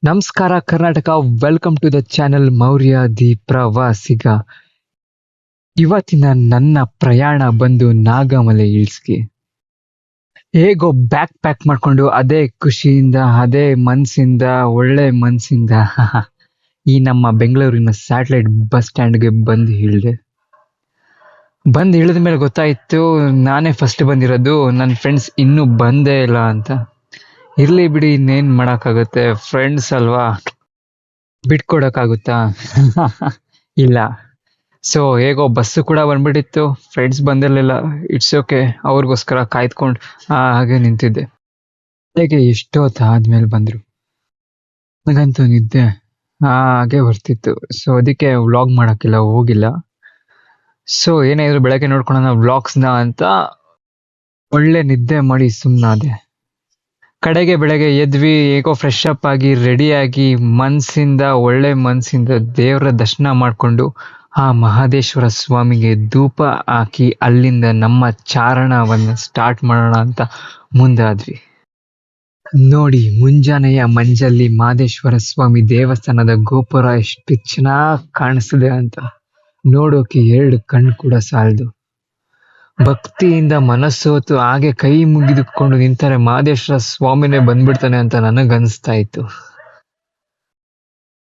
ನಮಸ್ಕಾರ Karnataka, welcome to the channel Maurya the Pravasiga. ಇವತ್ತಿನ ನನ್ನ ಪ್ರಯಾಣ ಬಂದು ನಾಗಮಲೆ ಹಿಲ್ಸ್ಗೆ. ಹೇಗೋ ಬ್ಯಾಕ್ ಪ್ಯಾಕ್ ಮಾಡ್ಕೊಂಡು ಅದೇ ಖುಷಿಯಿಂದ, ಅದೇ ಮನ್ಸಿಂದ, ಒಳ್ಳೆ ಮನ್ಸಿಂದ ಈ ನಮ್ಮ ಬೆಂಗಳೂರಿನ ಸ್ಯಾಟಲೈಟ್ ಬಸ್ ಸ್ಟ್ಯಾಂಡ್ಗೆ ಬಂದು ಇಳಿದ ಮೇಲೆ ಗೊತ್ತಾಯ್ತು ನಾನೇ ಫಸ್ಟ್ ಬಂದಿರೋದು, ನನ್ನ ಫ್ರೆಂಡ್ಸ್ ಇನ್ನೂ ಬಂದೇ ಇಲ್ಲ ಅಂತ. ಇರ್ಲಿ ಬಿಡಿ, ಇನ್ನೇನ್ ಮಾಡಕ್ಕಾಗುತ್ತೆ, ಫ್ರೆಂಡ್ಸ್ ಅಲ್ವಾ, ಬಿಟ್ಕೊಡಕ್ಕಾಗುತ್ತಾ? ಇಲ್ಲ. ಸೊ ಹೇಗೋ ಬಸ್ಸು ಕೂಡ ಬಂದ್ಬಿಟ್ಟಿತ್ತು, ಫ್ರೆಂಡ್ಸ್ ಬಂದಿರಲಿಲ್ಲ. ಇಟ್ಸ್ ಓಕೆ, ಅವ್ರಿಗೋಸ್ಕರ ಕಾಯ್ದುಕೊಂಡು ಹಾಗೆ ನಿಂತಿದ್ದೆ. ಹೇಗೆ ಎಷ್ಟೊತ್ತಾದ್ಮೇಲೆ ಬಂದ್ರು. ನನಗಂತೂ ನಿದ್ದೆ ಹಾಗೆ ಬರ್ತಿತ್ತು. ಸೊ ಅದಕ್ಕೆ ವ್ಲಾಗ್ ಮಾಡೋಕ್ಕಿಲ್ಲ, ಹೋಗಿಲ್ಲ. ಸೊ ಏನಾದ್ರು ಬೆಳಗ್ಗೆ ನೋಡ್ಕೊಳ್ಳೋಣ ವ್ಲಾಗ್ಸ್ನ ಅಂತ ಒಳ್ಳೆ ನಿದ್ದೆ ಮಾಡಿ ಸುಮ್ಮನಾದೆ. ಕಡೆಗೆ ಬೆಳಗ್ಗೆ ಎದ್ವಿ, ಹೇಗೋ ಫ್ರೆಶ್ ಅಪ್ ಆಗಿ ರೆಡಿಯಾಗಿ ಮನ್ಸಿಂದ, ಒಳ್ಳೆ ಮನ್ಸಿಂದ ದೇವರ ದರ್ಶನ ಮಾಡಿಕೊಂಡು ಆ ಮಹದೇಶ್ವರ ಸ್ವಾಮಿಗೆ ಧೂಪ ಹಾಕಿ ಅಲ್ಲಿಂದ ನಮ್ಮ ಚಾರಣವನ್ನು ಸ್ಟಾರ್ಟ್ ಮಾಡೋಣ ಅಂತ ಮುಂದಾದ್ವಿ. ನೋಡಿ, ಮುಂಜಾನೆಯ ಮಂಜಲ್ಲಿ ಮಹದೇಶ್ವರ ಸ್ವಾಮಿ ದೇವಸ್ಥಾನದ ಗೋಪುರ ಎಷ್ಟು ಚೆನ್ನಾಗಿ ಕಾಣಿಸ್ತಿದೆ ಅಂತ ನೋಡೋಕೆ 2 ಕಣ್ಣು ಕೂಡ ಸಾಲದು. ಭಕ್ತಿಯಿಂದ ಮನಸ್ಸೋತು ಹಾಗೆ ಕೈ ಮುಗಿದುಕೊಂಡು ನಿಂತರೆ ಮಹದೇಶ್ವರ ಸ್ವಾಮಿನೇ ಬಂದ್ಬಿಡ್ತಾನೆ ಅಂತ ನನಗನ್ಸ್ತಾ ಇತ್ತು.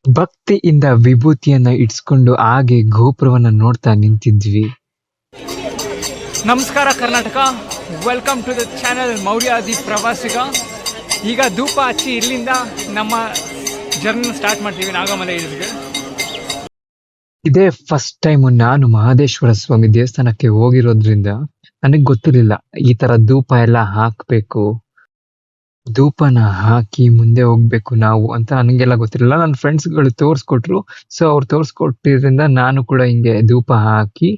ಭಕ್ತಿಯಿಂದ ವಿಭೂತಿಯನ್ನ ಇಟ್ಸ್ಕೊಂಡು ಹಾಗೆ ಗೋಪುರವನ್ನ ನೋಡ್ತಾ ನಿಂತಿದ್ವಿ. ನಮಸ್ಕಾರ Karnataka, welcome to the channel Maurya the Pravasiga. ಈಗ ಧೂಪ ಹಚ್ಚಿ ಇಲ್ಲಿಂದ ನಮ್ಮ ಜರ್ನಿ ಸ್ಟಾರ್ಟ್ ಮಾಡ್ತೀವಿ ನಾಗಮಲೆ ಹಿಲ್ಸ್ಗೆ. ಇದೇ ಫಸ್ಟ್ ಟೈಮ್ ನಾನು ಮಹದೇಶ್ವರ ಸ್ವಾಮಿ ದೇವಸ್ಥಾನಕ್ಕೆ ಹೋಗಿರೋದ್ರಿಂದ ನನಗೆ ಗೊತ್ತಿರಲಿಲ್ಲ ಈ ತರ ಧೂಪ ಎಲ್ಲ ಹಾಕ್ಬೇಕು, ಧೂಪನ ಹಾಕಿ ಮುಂದೆ ಹೋಗ್ಬೇಕು ನಾವು ಅಂತ ನನಗೆಲ್ಲ ಗೊತ್ತಿರಲಿಲ್ಲ. ನನ್ನ ಫ್ರೆಂಡ್ಸ್ಗಳು ತೋರಿಸ್ಕೊಟ್ರು. ಸೊ ಅವ್ರು ತೋರಿಸ್ಕೊಟ್ಟಿದ್ರಿಂದ ನಾನು ಕೂಡ ಹಿಂಗೆ ಧೂಪ ಹಾಕಿ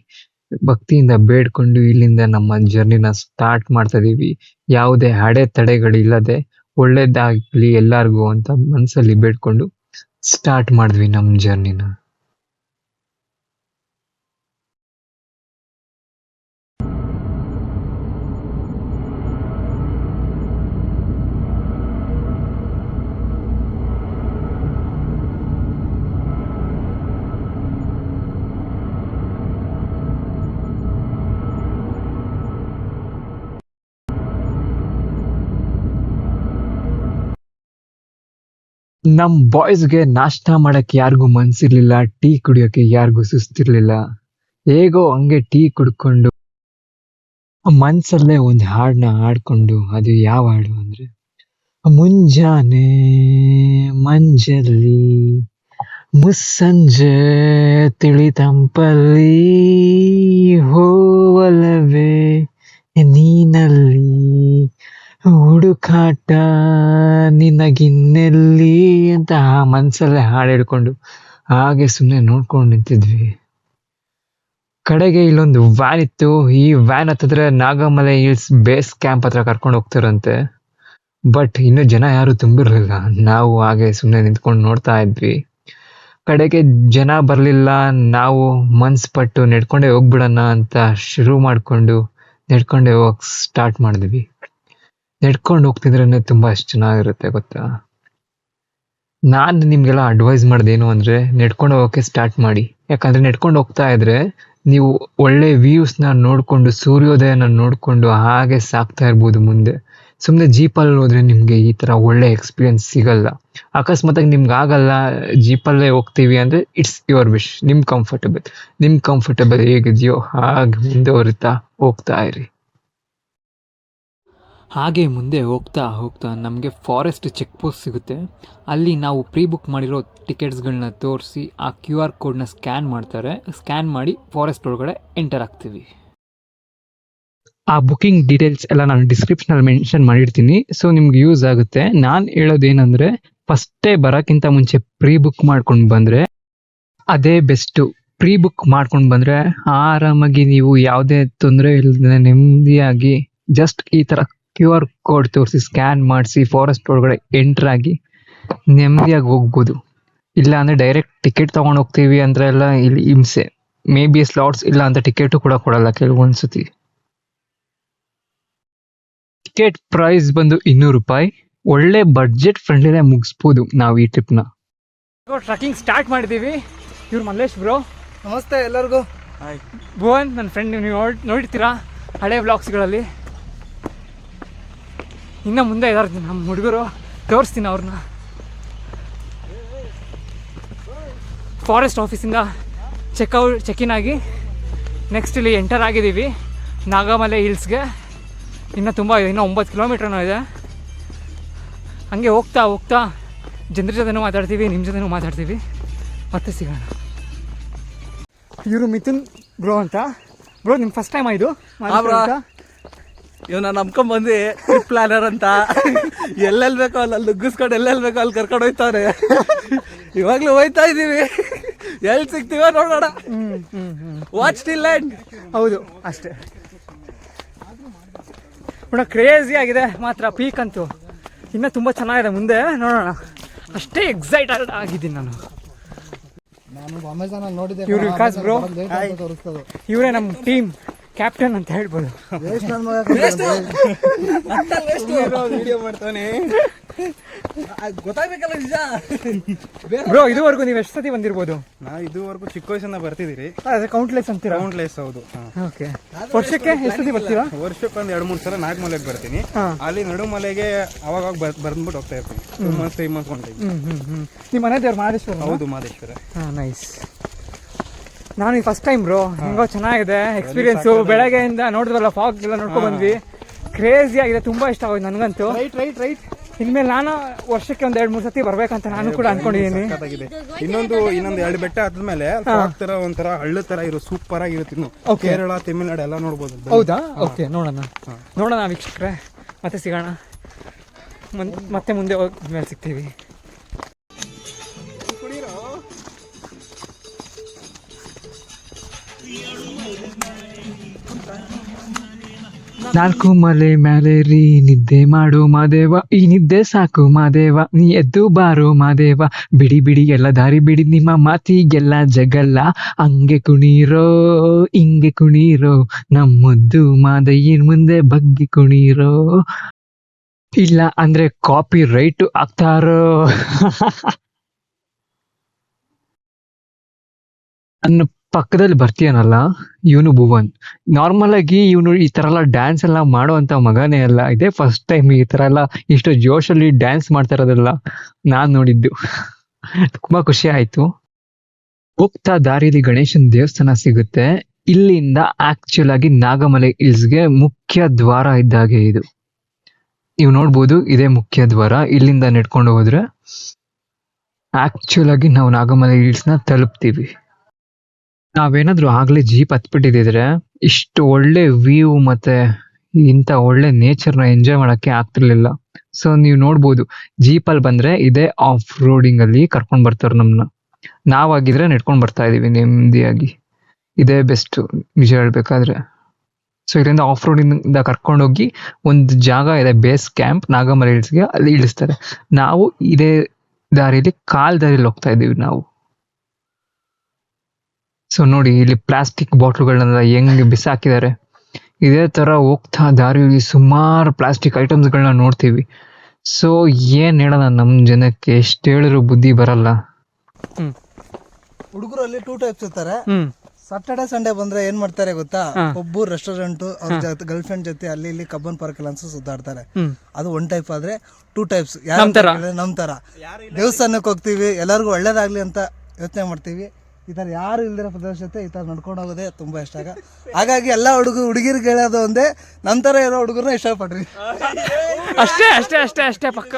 ಭಕ್ತಿಯಿಂದ ಬೇಡ್ಕೊಂಡು ಇಲ್ಲಿಂದ ನಮ್ಮ ಜರ್ನಿನ ಸ್ಟಾರ್ಟ್ ಮಾಡ್ತಾ ಇದೀವಿ. ಯಾವುದೇ ಅಡೆತಡೆಗಳಿಲ್ಲದೆ ಒಳ್ಳೇದಾಗ್ಲಿ ಎಲ್ಲಾರ್ಗು ಅಂತ ಮನ್ಸಲ್ಲಿ ಬೇಡ್ಕೊಂಡು ಸ್ಟಾರ್ಟ್ ಮಾಡಿದ್ವಿ ನಮ್ಮ ಜರ್ನಿನ. ನಮ್ ಬಾಯ್ಸ್ಗೆ ನಾಷ್ಟ ಮಾಡಕ್ಕೆ ಯಾರಿಗೂ ಮನ್ಸಿರ್ಲಿಲ್ಲ, ಟೀ ಕುಡಿಯೋಕೆ ಯಾರಿಗೂ ಸುಸ್ತಿರ್ಲಿಲ್ಲ. ಹೇಗೋ ಹಂಗೆ ಟೀ ಕುಡ್ಕೊಂಡು ಮನ್ಸಲ್ಲೇ ಒಂದ್ ಹಾಡನ್ನ ಹಾಡ್ಕೊಂಡು, ಅದು ಯಾವ ಹಾಡು ಅಂದ್ರೆ, ಮುಂಜಾನೆ ಮಂಜಲ್ಲಿ ಮುಸ್ಸಂಜೆ ತಿಳಿತಂಪಲ್ಲಿ ಹೋವಲವೇ ನೀನಲ್ಲಿ ಹುಡುಕಾಟ ನಿನಗಿನ್ನೆಲ್ಲಿ ಅಂತ ಮನ್ಸಲ್ಲೇ ಹಾಡು ಹೇಳ್ಕೊಂಡು ಹಾಗೆ ಸುಮ್ಮನೆ ನೋಡ್ಕೊಂಡು ನಿಂತಿದ್ವಿ. ಕಡೆಗೆ ಇಲ್ಲೊಂದು ವ್ಯಾನ್ ಇತ್ತು. ಈ ವ್ಯಾನ್ ಹತ್ತಿದ್ರೆ ನಾಗಮಲೆ ಹಿಲ್ಸ್ ಬೇಸ್ ಕ್ಯಾಂಪ್ ಹತ್ರ ಕರ್ಕೊಂಡು ಹೋಗ್ತಾರಂತೆ. ಬಟ್ ಇನ್ನು ಜನ ಯಾರು ತುಂಬಿರ್ಲಿಲ್ಲ. ನಾವು ಹಾಗೆ ಸುಮ್ಮನೆ ನಿಂತ್ಕೊಂಡು ನೋಡ್ತಾ ಇದ್ವಿ. ಕಡೆಗೆ ಜನ ಬರ್ಲಿಲ್ಲ. ನಾವು ಮನ್ಸ್ಪಟ್ಟು ನಡ್ಕೊಂಡೇ ಹೋಗ್ಬಿಡೋಣ ಅಂತ ಶುರು ಮಾಡ್ಕೊಂಡು ನಡ್ಕೊಂಡೇ ಹೋಗಕ್ ಸ್ಟಾರ್ಟ್ ಮಾಡಿದ್ವಿ. ನಡ್ಕೊಂಡು ಹೋಗ್ತಿದ್ರೇನೆ ತುಂಬಾ ಚೆನ್ನಾಗಿರುತ್ತೆ ಗೊತ್ತಾ. ನಾನು ನಿಮ್ಗೆಲ್ಲ ಅಡ್ವೈಸ್ ಮಾಡೋದೇನು ಅಂದ್ರೆ ನಡ್ಕೊಂಡು ಹೋಗೋಕೆ ಸ್ಟಾರ್ಟ್ ಮಾಡಿ. ಯಾಕಂದ್ರೆ ನಡ್ಕೊಂಡು ಹೋಗ್ತಾ ಇದ್ರೆ ನೀವು ಒಳ್ಳೆ ವ್ಯೂಸ್ನ ನೋಡ್ಕೊಂಡು, ಸೂರ್ಯೋದಯನ ನೋಡ್ಕೊಂಡು ಹಾಗೆ ಸಾಕ್ತಾ ಇರ್ಬೋದು ಮುಂದೆ. ಸುಮ್ಮನೆ ಜೀಪಲ್ಲಿ ಹೋದ್ರೆ ನಿಮ್ಗೆ ಈ ತರ ಒಳ್ಳೆ ಎಕ್ಸ್ಪೀರಿಯನ್ಸ್ ಸಿಗಲ್ಲ. ಅಕಸ್ಮಾತಾಗಿ ನಿಮ್ಗೆ ಆಗಲ್ಲ, ಜೀಪಲ್ಲೇ ಹೋಗ್ತೀವಿ ಅಂದ್ರೆ ಇಟ್ಸ್ ಯುವರ್ ವಿಶ್. ನಿಮ್ ಕಂಫರ್ಟಬಲ್ ಹೇಗಿದೆಯೋ ಹಾಗೆ ಮುಂದೆ ಹೋಗ್ತಾ ಇರಿ. ಹಾಗೆ ಮುಂದೆ ಹೋಗ್ತಾ ಹೋಗ್ತಾ ನಮಗೆ ಫಾರೆಸ್ಟ್ ಚೆಕ್ ಪೋಸ್ಟ್ ಸಿಗುತ್ತೆ. ಅಲ್ಲಿ ನಾವು ಪ್ರೀ ಬುಕ್ ಮಾಡಿರೋ ಟಿಕೆಟ್ಸ್ಗಳನ್ನ ತೋರಿಸಿ ಆ QR ಕೋಡ್ನ ಸ್ಕ್ಯಾನ್ ಮಾಡ್ತಾರೆ. ಸ್ಕ್ಯಾನ್ ಮಾಡಿ ಫಾರೆಸ್ಟ್ ಒಳಗಡೆ ಎಂಟರ್ ಆಗ್ತೀವಿ. ಆ ಬುಕಿಂಗ್ ಡೀಟೇಲ್ಸ್ ಎಲ್ಲ ನಾನು ಡಿಸ್ಕ್ರಿಪ್ಷನಲ್ಲಿ ಮೆನ್ಷನ್ ಮಾಡಿರ್ತೀನಿ. ಸೊ ನಿಮ್ಗೆ ಯೂಸ್ ಆಗುತ್ತೆ. ನಾನು ಹೇಳೋದೇನಂದ್ರೆ, ಫಸ್ಟೇ ಬರೋಕ್ಕಿಂತ ಮುಂಚೆ ಪ್ರೀ ಬುಕ್ ಮಾಡ್ಕೊಂಡು ಬಂದರೆ ಅದೇ ಬೆಸ್ಟು. ಪ್ರೀ ಬುಕ್ ಮಾಡ್ಕೊಂಡು ಬಂದರೆ ಆರಾಮಾಗಿ ನೀವು ಯಾವುದೇ ತೊಂದರೆ ಇಲ್ಲದೆ ನೆಮ್ಮದಿಯಾಗಿ ಜಸ್ಟ್ ಈ ಥರ QR ಕೋಡ್ ತೋರಿಸಿ ಸ್ಕ್ಯಾನ್ ಮಾಡಿಸಿ ಫಾರೆಸ್ಟ್ ಒಳಗಡೆ ಎಂಟರ್ ಆಗಿ ನೆಮ್ಮದಿಯಾಗಿ ಹೋಗ್ಬೋದು. ಇಲ್ಲ ಅಂದರೆ ಡೈರೆಕ್ಟ್ ಟಿಕೆಟ್ ತೊಗೊಂಡು ಹೋಗ್ತೀವಿ ಅಂದರೆ ಎಲ್ಲ ಇಲ್ಲಿ ಹಿಂಸೆ. ಮೇ ಬಿ ಸ್ಲಾಟ್ಸ್ ಇಲ್ಲ ಅಂತ ಟಿಕೆಟು ಕೂಡ ಕೊಡಲ್ಲ ಕೆಲವೊಂದ್ಸತಿ. ಟಿಕೆಟ್ ಪ್ರೈಸ್ ಬಂದು 200 ರೂಪಾಯಿ. ಒಳ್ಳೆ ಬಡ್ಜೆಟ್ ಫ್ರೆಂಡ್ಲಿನೇ ಮುಗಿಸ್ಬೋದು ನಾವು ಈ ಟ್ರಿಪ್ನ. ಟ್ರಕ್ಕಿಂಗ್ ಸ್ಟಾರ್ಟ್ ಮಾಡಿದ್ದೀವಿ. ಇವ್ರು ಮಲ್ಲೇಶ್ ಬ್ರೋ. ನಮಸ್ತೆ ಎಲ್ಲರಿಗೂ. ಹಾಯ್ ಭುವನ್, ನನ್ನ ಫ್ರೆಂಡ್. ನೀವು ನೋಡಿರ್ತೀರಾ ಹಳೆ ವ್ಲಾಗ್ಸ್ಗಳಲ್ಲಿ. ಇನ್ನು ಮುಂದೆ ಇದ್ದಾರೆ ನಮ್ಮ ಹುಡುಗರು, ತೋರಿಸ್ತೀನಿ ಅವ್ರನ್ನ. ಫಾರೆಸ್ಟ್ ಆಫೀಸಿಂದ ಚೆಕ್-ಇನ್ ಆಗಿ ನೆಕ್ಸ್ಟ್ ಇಲ್ಲಿ ಎಂಟರ್ ಆಗಿದ್ದೀವಿ ನಾಗಮಲೆ ಹಿಲ್ಸ್ಗೆ. ಇನ್ನೂ ತುಂಬ ಇದೆ, ಇನ್ನೂ 9 ಕಿಲೋಮೀಟ್ರನೂ ಇದೆ. ಹಂಗೆ ಹೋಗ್ತಾ ಹೋಗ್ತಾ ಜನರ ಜೊತೆನೂ ಮಾತಾಡ್ತೀವಿ, ನಿಮ್ಮ ಜೊತೆನೂ ಮಾತಾಡ್ತೀವಿ. ಮತ್ತೆ ಸಿಗೋಣ. ಇವರು ಮಿಥುನ್ ಬ್ರೋ ಅಂತ. ಬ್ರೋ ನಿಮ್ಮ ಫಸ್ಟ್ ಟೈಮ್ ಆಯಿತು ಇವ್ ನಾನು ನಂಬ್ಕೊಂಡ್ಬಂದು ಟ್ರಿಪ್ ಪ್ಲಾನರ್ ಅಂತ ಎಲ್ಲೆಲ್ಲಿ ಬೇಕೋ ಅಲ್ಲಿ ನುಗ್ಗಿಸ್ಕೊಂಡು ಎಲ್ಲೆಲ್ಲಿ ಬೇಕೋ ಅಲ್ಲಿ ಕರ್ಕೊಂಡು ಹೋಯ್ತವ್ರೆ. ಇವಾಗಲೂ ಹೋಯ್ತಾ ಇದ್ದೀವಿ, ಎಲ್ಲಿ ಸಿಗ್ತೀವ ನೋಡೋಣ. Watch till land. ಹೌದು ಅಷ್ಟೇ. ಕೂಡ ಕ್ರೇಜಿ ಆಗಿದೆ ಮಾತ್ರ. ಪೀಕ್ ಅಂತೂ ಇನ್ನೂ ತುಂಬ ಚೆನ್ನಾಗಿದೆ, ಮುಂದೆ ನೋಡೋಣ. ಅಷ್ಟೇ ಎಕ್ಸೈಟೆಡ್ ಆಗಿದ್ದೀನಿ ನಾನು. ಇವ್ರು ವಿಕಾಸ್ ಬ್ರೋ, ಇವರೇ ನಮ್ಮ ಟೀಮ್ ಕ್ಯಾಪ್ಟನ್ ಅಂತ ಹೇಳ್ಬೋದು. ಗೊತ್ತಾಗ್ಬೇಕಲ್ಲ ನಿಜ. ಬ್ರೋ ಇದುವರೆಗೂ ನೀವು ಎಷ್ಟು ಸತಿ ಬಂದಿರ್ಬೋದು? ನಾವು ಇದುವರೆಗೂ ಚಿಕ್ಕ ವಯಸ್ಸಿಂದ ಬರ್ತಿದ್ದೀರಿ. ಅದೇ ಕೌಂಟ್ಲೆಸ್ ಅಂತೀರಾ? ಕೌಂಟ್ಲೆಸ್, ಹೌದು. ಓಕೆ. ವರ್ಷಕ್ಕೆ ಎಷ್ಟು ಸತಿ ಬರ್ತೀರಾ? ವರ್ಷಕ್ಕೆ ಒಂದು 2-3 ಸಲ ನಾಗಮಲೆಗೆ ಬರ್ತೀನಿ. ಅಲ್ಲಿ ನಡುಮಲೆಗೆ ಅವಾಗ ಬಂದ್ಬಿಟ್ಟು ಹೋಗ್ತಾ ಇರ್ತೀನಿ. 2 ಮಂತ್ಸ್ 3 ಮಂತ್ಸ್ ಒಂದು ಟೈಮ್. ನಿಮ್ಮ ಮನೆ ದೇವ್ರು ಮಹದೇಶ್ವರ? ಹೌದು, ಮಹದೇಶ್ವರ. ನೈಸ್. ನಾನು ಈ ಫಸ್ಟ್ ಟೈಮ್ ಬ್ರೋ. ಹೆಂಗೋ ಚೆನ್ನಾಗಿದೆ ಎಕ್ಸ್ಪೀರಿಯನ್ಸು. ಬೆಳಗ್ಗೆಯಿಂದ ನೋಡಿದ್ವಲ್ಲ, ಫಾಗ್ ಎಲ್ಲ ನೋಡ್ಕೊಂಡು ಬಂದ್ವಿ. ಕ್ರೇಜಿ ಆಗಿದೆ, ತುಂಬ ಇಷ್ಟ ಆಗೋದು ನನಗಂತೂ. ರೈಟ್. ಇನ್ಮೇಲೆ ನಾನು ವರ್ಷಕ್ಕೆ ಒಂದು 2-3 ಸತಿ ಬರ್ಬೇಕಂತ ನಾನು ಕೂಡ ಅನ್ಕೊಂಡಿದ್ದೀನಿ. ಇನ್ನೊಂದು 2 ಬೆಟ್ಟ ಆದ್ಮೇಲೆ ತರ ಒಂಥರ ಹಳ್ಳ ತರ ಇರೋ ಸೂಪರ್ ಆಗಿರುತ್ತೆ. ಇನ್ನು ಕೇರಳ, ತಮಿಳ್ನಾಡು ಎಲ್ಲ ನೋಡ್ಬೋದು. ಹೌದಾ? ಓಕೆ, ನೋಡೋಣ ವೀಕ್ಷಕರೇ. ಮತ್ತೆ ಸಿಗೋಣ, ಮತ್ತೆ ಮುಂದೆ ಹೋದ್ಮೇಲೆ ಸಿಗ್ತೀವಿ. ನಾಲ್ಕು ಮಲೆ ಮೇಲೆ ರೀ ನಿದ್ದೆ ಮಾಡು ಮಾದೇವ, ಈ ನಿದ್ದೆ ಸಾಕು ಮಾದೇವ, ನೀ ಎದ್ದು ಬಾರೋ ಮಾದೇವ, ಬಿಡಿ ಬಿಡಿ ಎಲ್ಲ ದಾರಿ ಬಿಡಿ ನಿಮ್ಮ ಮಾತಿಗೆಲ್ಲ ಜಗಲ್ಲ, ಹಂಗೆ ಕುಣೀರೋ ಹಿಂಗೆ ಕುಣೀರೋ, ನಮ್ಮದ್ದು ಮಾದಯ್ಯನ ಮುಂದೆ ಬಗ್ಗಿ ಕುಣೀರೋ. ಇಲ್ಲ ಅಂದ್ರೆ ಕಾಪಿ ರೈಟ್ ಆಗ್ತಾರೋ. ನನ್ನ ಪಕ್ಕದಲ್ಲಿ ಬರ್ತೀಯನಲ್ಲ, ಇವನು ಭುವನ್. ನಾರ್ಮಲ್ ಆಗಿ ಇವನು ಈ ತರ ಎಲ್ಲ ಡ್ಯಾನ್ಸ್ ಎಲ್ಲ ಮಾಡುವಂತ ಮಗನೇ ಅಲ್ಲ. ಇದೇ ಫಸ್ಟ್ ಟೈಮ್ ಈ ತರ ಎಲ್ಲ ಇಷ್ಟು ಜೋಶಲ್ಲಿ ಡ್ಯಾನ್ಸ್ ಮಾಡ್ತಾ ಇರೋದೆಲ್ಲ ನಾನ್ ನೋಡಿದ್ದು. ತುಂಬಾ ಖುಷಿ ಆಯ್ತು. ಹೋಗ್ತಾ ದಾರಿಲಿ ಗಣೇಶನ್ ದೇವಸ್ಥಾನ ಸಿಗುತ್ತೆ. ಇಲ್ಲಿಂದ ಆಕ್ಚುಲ್ ಆಗಿ ನಾಗಮಲೆ ಹಿಲ್ಸ್ಗೆ ಮುಖ್ಯ ದ್ವಾರ ಇದ್ದಾಗೆ ಇದು. ನೀವು ನೋಡ್ಬೋದು, ಇದೇ ಮುಖ್ಯ ದ್ವಾರ. ಇಲ್ಲಿಂದ ನೆಡ್ಕೊಂಡು ಹೋದ್ರೆ ಆಕ್ಚುಲ್ ಆಗಿ ನಾವು ನಾಗಮಲೆ ಹಿಲ್ಸ್ ನ ತಲುಪ್ತೀವಿ. ನಾವೇನಾದ್ರೂ ಆಗ್ಲೇ ಜೀಪ್ ಹತ್ಬಿಟ್ಟಿದ್ರೆ ಇಷ್ಟು ಒಳ್ಳೆ ವ್ಯೂ ಮತ್ತೆ ಇಂಥ ಒಳ್ಳೆ ನೇಚರ್ನ ಎಂಜಾಯ್ ಮಾಡಕ್ಕೆ ಆಗ್ತಿರ್ಲಿಲ್ಲ. ಸೊ ನೀವು ನೋಡ್ಬೋದು, ಜೀಪಲ್ಲಿ ಬಂದ್ರೆ ಇದೇ ಆಫ್ ರೋಡಿಂಗ್ ಅಲ್ಲಿ ಕರ್ಕೊಂಡ್ ಬರ್ತಾರೆ ನಮ್ನ. ನಾವಾಗಿದ್ರೆ ನೆಡ್ಕೊಂಡ್ ಬರ್ತಾ ಇದೀವಿ ನೆಮ್ಮದಿಯಾಗಿ. ಇದೇ ಬೆಸ್ಟ್ ನಿಜ ಹೇಳ್ಬೇಕಾದ್ರೆ. ಸೊ ಇಲ್ಲಿಂದ ಆಫ್ ರೋಡಿಂದ ಕರ್ಕೊಂಡೋಗಿ ಒಂದು ಜಾಗ ಇದೆ, ಬೇಸ್ ಕ್ಯಾಂಪ್ ನಾಗಮಲೆ ಹಿಲ್ಸ್ಗೆ, ಅಲ್ಲಿ ಇಳಿಸ್ತಾರೆ. ನಾವು ಇದೇ ದಾರಿಲಿ ದಾರಿಲಿ ಹೋಗ್ತಾ ಇದೀವಿ ನಾವು. ಸೊ ನೋಡಿ, ಇಲ್ಲಿ ಪ್ಲಾಸ್ಟಿಕ್ ಬಾಟ್ಲುಗಳನ್ನ ಹೆಂಗ್ ಬಿಸಾಕಿದ್ದಾರೆ. ಇದೇ ತರ ಹೋಗ್ತಾ ದಾರಿಯಲ್ಲಿ ಸುಮಾರು ಪ್ಲಾಸ್ಟಿಕ್ ಐಟಮ್ಸ್ಗಳನ್ನ ನೋಡ್ತೀವಿ. ಸೊ ಏನ್ ಹೇಳೋಣ, ನಮ್ ಜನಕ್ಕೆ ಎಷ್ಟು ಹೇಳಿದ್ರು ಬುದ್ಧಿ ಬರಲ್ಲ. ಹುಡುಗರಲ್ಲಿ 2 ಟೈಪ್ಸ್ ಇರ್ತಾರೆ. ಸಾಟರ್ಡೆ ಸಂಡೇ ಬಂದ್ರೆ ಏನ್ ಮಾಡ್ತಾರೆ ಗೊತ್ತಾ, ಒಬ್ಬರು ರೆಸ್ಟೋರೆಂಟ್ ಅವ್ರ ಗರ್ಲ್ ಫ್ರೆಂಡ್ ಜೊತೆ ಅಲ್ಲಿ ಇಲ್ಲಿ ಕಬ್ಬನ್ ಪಾರ್ಕ್ ಎಲ್ಲ ಸುತ್ತಾಡ್ತಾರೆ. ಅದು 1 ಟೈಪ್. ಆದ್ರೆ 2 ಟೈಪ್ಸ್ ನಮ್ ತರ ದೇವಸ್ಥಾನಕ್ಕೆ ಹೋಗ್ತೀವಿ, ಎಲ್ಲರಿಗೂ ಒಳ್ಳೇದಾಗ್ಲಿ ಅಂತ ಯೋಚನೆ ಮಾಡ್ತೀವಿ. ಈ ತರ ಯಾರು ಇಲ್ದಿರೋ ಪ್ರದೇಶ ಜೊತೆ ಈ ತರ ನಡ್ಕೊಂಡು ಹೋಗೋದೇ ತುಂಬಾ ಇಷ್ಟ. ಹಾಗಾಗಿ ಎಲ್ಲಾ ಹುಡುಗಿರಿಗೆ ಹೇಳೋದು ಒಂದೇ, ನಮ್ ತರ ಇರೋ ಹುಡುಗರನ್ನ ಇಷ್ಟಪಡ್ರಿ. ಅಷ್ಟೇ ಪಕ್ಕ.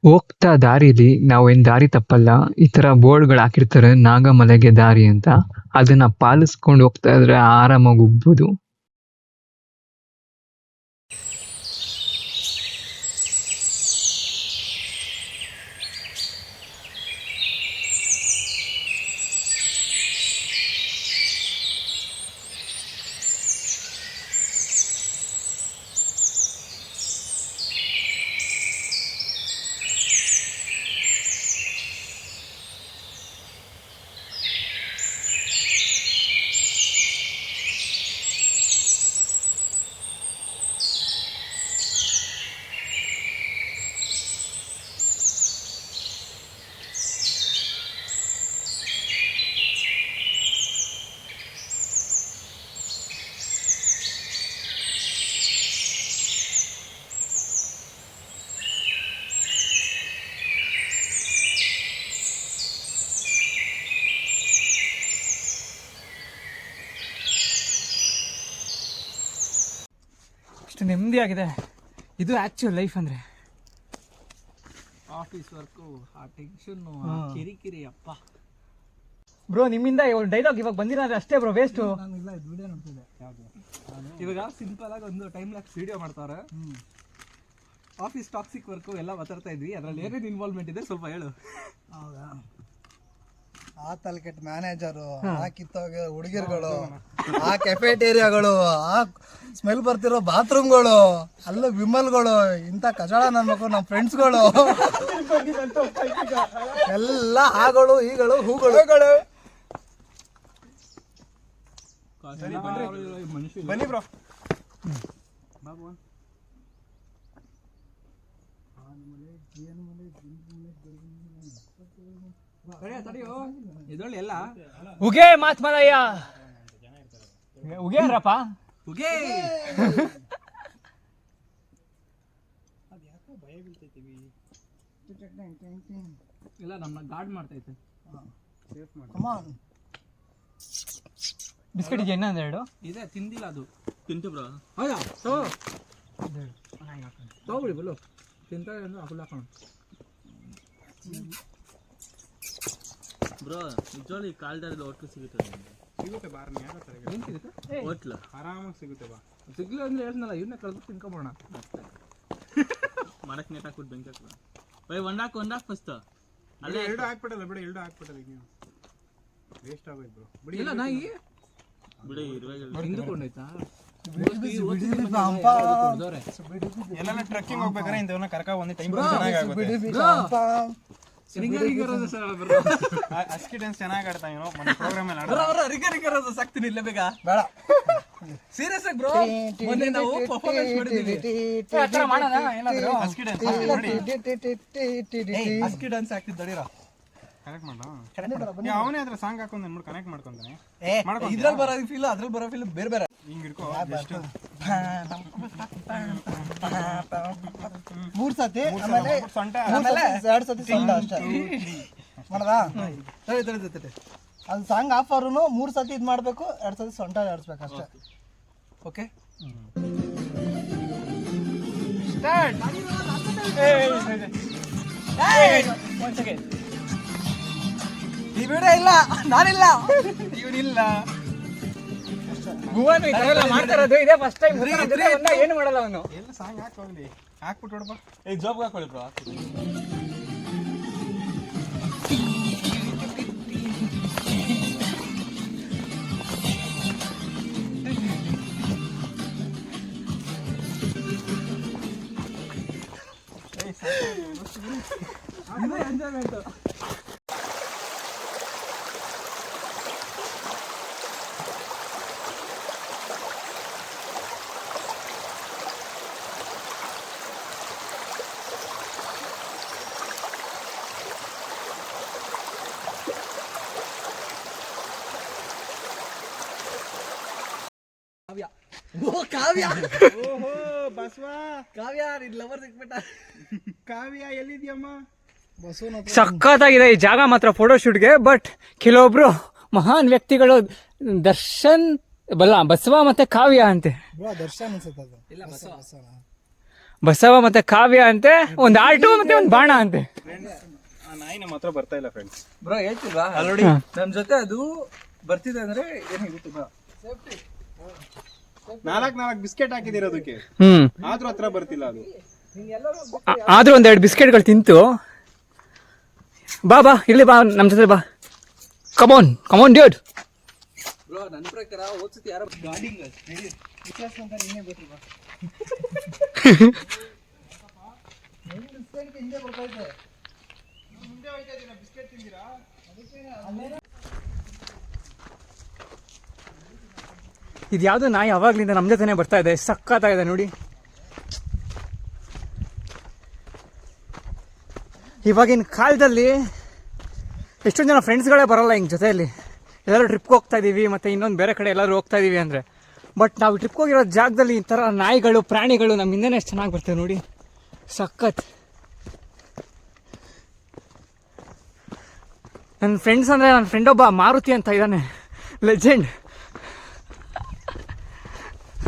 ಹೋಗ್ತಾ ದಾರಿಲಿ ನಾವೇನ್ ದಾರಿ ತಪ್ಪಲ್ಲ, ಈ ತರ ಬೋರ್ಡ್ಗಳು ಹಾಕಿರ್ತಾರೆ ನಾಗಮಲೆಗೆ ದಾರಿ ಅಂತ, ಅದನ್ನ ಪಾಲಿಸ್ಕೊಂಡು ಹೋಗ್ತಾ ಇದ್ರೆ ಆರಾಮಾಗಿ ಹೋಗ್ಬೋದು. ಅಷ್ಟು ನೆಮ್ಮದಿಯಾಗಿದೆ. ಇದು ಆ್ಯಕ್ಚುಲ್ ಲೈಫ್ ಅಂದರೆ. ಆಫೀಸ್ ವರ್ಕು, ಆ ಟೆನ್ಷನ್ನು, ಕಿರಿಕಿರಿ ಅಪ್ಪ. ಬ್ರೋ ನಿಮ್ಮಿಂದ ಒಂದು ಡೈಲಾಗ್ ಇವಾಗ ಬಂದಿರೋದ್ರೆ ಅಷ್ಟೇ ಬ್ರೋ ವೇಸ್ಟು. ನಾನಿಲ್ಲ ಇದು ವಿಡಿಯೋ ನೋಡ್ತಿದ್ದೆ. ಇವಾಗ ಸಿಂಪಲ್ ಆಗಿ ಒಂದು ಟೈಮ್ ಲ್ಯಾಪ್ಸ್ ವಿಡಿಯೋ ಮಾಡ್ತಾರೆ. ಆಫೀಸ್ ಟಾಕ್ಸಿಕ್ ವರ್ಕು ಎಲ್ಲ ಮಾತಾಡ್ತಾ ಇದ್ವಿ, ಅದ್ರಲ್ಲಿ ಏನೇನು ಇನ್ವಾಲ್ವ್ಮೆಂಟ್ ಇದೆ ಸ್ವಲ್ಪ ಹೇಳು. ಹೌದಾ, ಆ ತಲೆಕೆಟ್ಟ ಮ್ಯಾನೇಜರು, ಆ ಕಿತ್ತೋಗಿ ಹುಡುಗಿರ್ಗಳು, ಆ ಕೆಫೆಟೇರಿಯಾಗಳು, ಆ ಸ್ಮೆಲ್ ಬರ್ತಿರೋ ಬಾತ್ರೂಮ್ಗಳು, ಅಲ್ಲೂ ವಿಮಲ್ಗಳು, ಇಂಥ ಕಜಾಳ ನನ್ನ ಮಕ್ಕಳು ನಮ್ಮ ಫ್ರೆಂಡ್ಸ್ಗಳು ಎಲ್ಲ ಆಗಳು ಈಗಳು ಹೂಗಳು. ಬನ್ನಿ ಬ್ರೋ. ಇದೊಳ್ಳೆ ಎಲ್ಲ ಉಗೆ ಮಾತ್ಮಲಯ್ಯ ಉಗೆ ಅನ್ರಪ್ಪ ಉಗೇ. ಇಲ್ಲ ನಮ್ಮನ್ನ ಗಾರ್ಡ್ ಮಾಡ್ತೈತೆ. ಬಿಸ್ಕೆಟ್ ಇದೆಯಾ ಇನ್ನೊಂದು ಎರಡು ಇದೆ, ತಿಂದಿಲ್ಲ ಅದು. ತಿಂತು ಬ್ರೋ. ಹೌದಾ, ತಗೋಬಿಡಿ ಬಲ್ಲು. ತಿಂತಾರೆ ಅಂದ್ರೆ ಫುಲ್ ಹಾಕೊಂಡು ಬ್ರೋ. ನಿಜವಾಗ್ಲೂ ಈ ಕಾಲದಲ್ಲಿ ಹೋಟ್ಲು ಸಿಗುತ್ತೆ, ಸಿಗುತ್ತೆ ಬಾರ್ನಿ. ಏನು ಸಿಗುತ್ತೆ? ಹೋಟ್ಲು ಆರಾಮಾಗಿ ಸಿಗುತ್ತೆ ಬಾ. ಸಿಗ್ಲಿ ಅಂದ್ರೆ ಹೇಳ್ನಲ್ಲ, ಇವನ್ನ ಕಳೆದು ತಿನ್ಕೊಂಬೋಣ. ಮರಕ್ಕೆ ನೇಟ್ ಹಾಕ್ಬಿಟ್ಟು ಬೆಂಕಿ ಹಾಕ್ಬಿಡ. ಬೈ ಒಂದಾಕ್ ಫಸ್ಟ್ ಅಲ್ಲೇ ಎರಡು ಹಾಕ್ಬಿಡಲ್ಲ ಬಿಡ, ಎರಡು ಹಾಕ್ಬಿಡಲ್ಲ ಈಗ ವೇಸ್ಟ್ ಆಗೋಯ್ತು ಬ್ರೋ. ಬಿಡಿ. ಇಲ್ಲ ನಾಯಿ ಬಿಡಿ ಇರುವಾಗ ಹಿಂದುಕೊಂಡೈತಾ? ಎಲ್ಲೆಲ್ಲ ಟ್ರೆಕ್ಕಿಂಗ್ ಹೋಗ್ಬೇಕಾದ್ರೆ ಇಂಥವನ್ನ ಕರ್ಕ ಒಂದು ಟೈಮ್ ಚೆನ್ನಾಗಾಗುತ್ತೆ. ಅಸ್ಕಿ ಡ್ಯಾನ್ಸ್ ಚೆನ್ನಾಗಿ ಆಡ್ತಾ ಏನೋ ಮೊನ್ನೆ ಪ್ರೋಗ್ರಾಮ್ ಅಲ್ಲಿ ಸಾಕ್ತೀನಿ ಇಲ್ಲ ಬೇಗ. ಬೇಡ, ಸೀರಿಯಸ್ ಆಗಿ ಬ್ರೋ, ಮೊನ್ನೆ ನಾವು ಪರ್ಫಾರ್ಮೆನ್ಸ್ ಮಾಡಿದ್ವಿ. ಅಸ್ಕಿ ಡ್ಯಾನ್ಸ್ ನೋಡಿ, ಅಸ್ಕಿ ಡ್ಯಾನ್ಸ್ ಆಗ್ತಿದ್ದು ದಡಿರೋ. ಕನೆಕ್ಟ್ ಮಾಡ ಅವನೇ ಅದ್ರ ಸಾಂಗ್ ಹಾಕೊಂಡು ನೋಡಿ ಕನೆಕ್ಟ್ ಮಾಡ್ಕೊಂತಾನೆ. ಇದ್ರಲ್ಲಿ ಬರೋ ಫೀಲ್ ಅದ್ರಲ್ಲಿ ಬರೋ ಫೀಲ್ ಬೇರೆ ಬೇರೆ. ಹಿಂಗ್ ಇಡ್ಕೋ ಜಸ್ಟ್ 3 ಸತಿ ಆಮೇಲೆ ಸೊಂಟ 2 ಸತಿ ಸೊಂಟ ಅಷ್ಟೇ ಮಾಡದಾ. ಅದು ಸಾಂಗ್ ಆಫ್ ಅವ್ರು 3 ಸತಿ ಇದು ಮಾಡಬೇಕು, 2 ಸತಿ ಸೊಂಟ ಆಡಿಸ್ಬೇಕು ಅಷ್ಟೇ. Okay start. ಈ ವಿಡಿಯೋ ಇಲ್ಲ, ನಾನಿಲ್ಲ, ಇವನಿಲ್ಲ. ಭುವನ್ ಈ ತರ ಎಲ್ಲ ಮಾಡ್ತಾರದು ಇದೇ ಫಸ್ಟ್ ಟೈಮ್. ಏನು ಮಾಡಲ್ಲ ಅವನು. ಎಲ್ಲ ಸಾಂಗ್ ಹಾಕೋಗ್ಲಿ, ಹಾಕ್ಬಿಟ್ಟು ಹೊಡ್ಬಾ. ಏ ಜಾಬ್ ಹಾಕೊಳ್ಳಿ ಬ್ರೋ. ಎಂಜಾಯ್ಮೆಂಟ್. ಕಾವ್ಯ, ಓಹೋ ಬಸವ, ಕಾವ್ಯ ನಿನ್ ಲವರ್ ಸಿಕ್ಬಿಟ್ಟ. ಕಾವ್ಯ ಎಲ್ಲಿದ್ಯಮ್ಮ? ಬಸವನ ಸಖತ್ತಾಗಿದೆ ಈ ಜಾಗ ಮಾತ್ರ ಫೋಟೋಶೂಟ್ಗೆ. ಬಟ್ ಕೆಲವೊಬ್ರು ಮಹಾನ್ ವ್ಯಕ್ತಿಗಳು ದರ್ಶನ್ ಬಸವ ಮತ್ತೆ ಕಾವ್ಯ ಅಂತೆ. ದರ್ಶನ್ ಅನ್ಸುತ್ತೆ ಅದು. ಇಲ್ಲ ಬಸವ. ಬಸವ ಮತ್ತೆ ಕಾವ್ಯ ಅಂತೆ, ಒಂದು ಆಟೋ ಮತ್ತೆ ಒಂದು ಬಾಣ ಅಂತೆ. ಆ ನಾಯಿ ನಮ್ಮ ಹತ್ರ ಬರ್ತಾ ಇಲ್ಲ ಫ್ರೆಂಡ್ಸ್. ಬ್ರೋ ಹೇಳ್ತಿಲ್ವಾ ನೋಡಿ ನಮ್ ಜೊತೆ ಅದು ಬರ್ತಿದೆ ಅಂದ್ರೆ ಏನಾಗುತ್ತೆ ಬ್ರೋ, ನಾಲ್ಕು ಬಿಸ್ಕೆಟ್ ಹಾಕಿದಿರೋದಕ್ಕೆ ಆದ್ರೂ ಹತ್ರ ಬರ್ತಿಲ್ಲ ಅದು. ಆದ್ರೂ ಒಂದೆರಡು ಬಿಸ್ಕೆಟ್ಗಳು ತಿಂತು. ಬಾ ಬಾ ಇಲ್ಲಿ ಬಾ ನಮ್ಮ ಜೊತೆ ಬಾ. Come on come on dude. ಬ್ರೋ ನನ್ನ ಪ್ರಕಾರ ಓದ್ಸತಿ ಯಾರೋ ಗಾರ್ಡಿಂಗ್ ಅಂತ ನೀನೇ ಗೊತ್ತಿಲ್ಲ. ಇದು ಯಾವುದು ನಾಯಿ ಅವಾಗ್ಲಿಂದ ನಮ್ಮ ಜೊತೆನೆ ಬರ್ತಾ ಇದೆ, ಸಕ್ಕತ್ತಾಗಿದೆ ನೋಡಿ. ಇವಾಗಿನ ಕಾಲದಲ್ಲಿ ಎಷ್ಟೊಂದು ಜನ ಫ್ರೆಂಡ್ಸ್ಗಳೇ ಬರೋಲ್ಲ ಹಿಂಗೆ ಜೊತೆಯಲ್ಲಿ. ಎಲ್ಲರೂ ಟ್ರಿಪ್ಗೆ ಹೋಗ್ತಾ ಇದ್ದೀವಿ ಮತ್ತು ಇನ್ನೊಂದು ಬೇರೆ ಕಡೆ ಎಲ್ಲರೂ ಹೋಗ್ತಾ ಇದ್ದೀವಿ ಅಂದರೆ, ಬಟ್ ನಾವು ಟ್ರಿಪ್ಗೆ ಹೋಗಿರೋ ಜಾಗದಲ್ಲಿ ಈ ಥರ ನಾಯಿಗಳು ಪ್ರಾಣಿಗಳು ನಮ್ಮ ಹಿಂದೆನೇ ಎಷ್ಟು ಚೆನ್ನಾಗಿ ಬರ್ತವೆ ನೋಡಿ, ಸಖತ್. ನನ್ನ ಫ್ರೆಂಡ್ಸ್ ಅಂದರೆ ನನ್ನ ಫ್ರೆಂಡ್ ಒಬ್ಬ ಮಾರುತಿ ಅಂತ ಇದ್ದಾನೆ, ಲೆಜೆಂಡ್.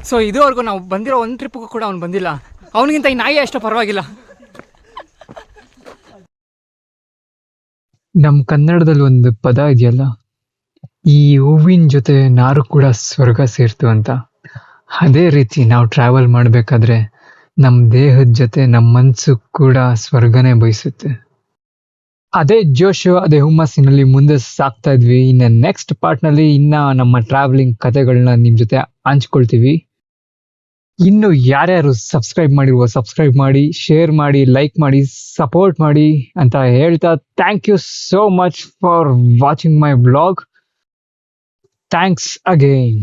ಸೊ ಇದುವರೆಗೂ ನಾವು ಬಂದಿರೋ ಒಂದು ಟ್ರಿಪ್ಗೂ ಕೂಡ ಅವ್ನು ಬಂದಿಲ್ಲ. ಅವನಿಗಿಂತ ಈ ನಾಯಿ ಅಷ್ಟು ಪರವಾಗಿಲ್ಲ. ನಮ್ ಕನ್ನಡದಲ್ಲಿ ಒಂದು ಪದ ಇದೆಯಲ್ಲ, ಈ ಹೂವಿನ ಜೊತೆ ನಾರು ಕೂಡ ಸ್ವರ್ಗ ಸೇರ್ತು ಅಂತ. ಅದೇ ರೀತಿ ನಾವು ಟ್ರಾವೆಲ್ ಮಾಡ್ಬೇಕಾದ್ರೆ ನಮ್ ದೇಹದ ಜೊತೆ ನಮ್ಮ ಮನ್ಸು ಕೂಡ ಸ್ವರ್ಗನೇ ಬಯಸುತ್ತೆ. ಅದೇ ಜೋಶು, ಅದೇ ಹುಮ್ಮಸ್ಸಿನಲ್ಲಿ ಮುಂದೆ ಸಾಕ್ತಾ ಇದ್ವಿ. ಇನ್ನ ನೆಕ್ಸ್ಟ್ ಪಾರ್ಟ್ನಲ್ಲಿ ಇನ್ನ ನಮ್ಮ ಟ್ರಾವೆಲಿಂಗ್ ಕಥೆಗಳನ್ನ ನಿಮ್ ಜೊತೆ ಹಂಚ್ಕೊಳ್ತೀವಿ. ಇನ್ನು ಯಾರ್ಯಾರು ಸಬ್ಸ್ಕ್ರೈಬ್ ಮಾಡಿರುವ ಸಬ್ಸ್ಕ್ರೈಬ್ ಮಾಡಿ, ಶೇರ್ ಮಾಡಿ, ಲೈಕ್ ಮಾಡಿ, ಸಪೋರ್ಟ್ ಮಾಡಿ ಅಂತ ಹೇಳ್ತಾ, thank you so much for watching my vlog. Thanks again.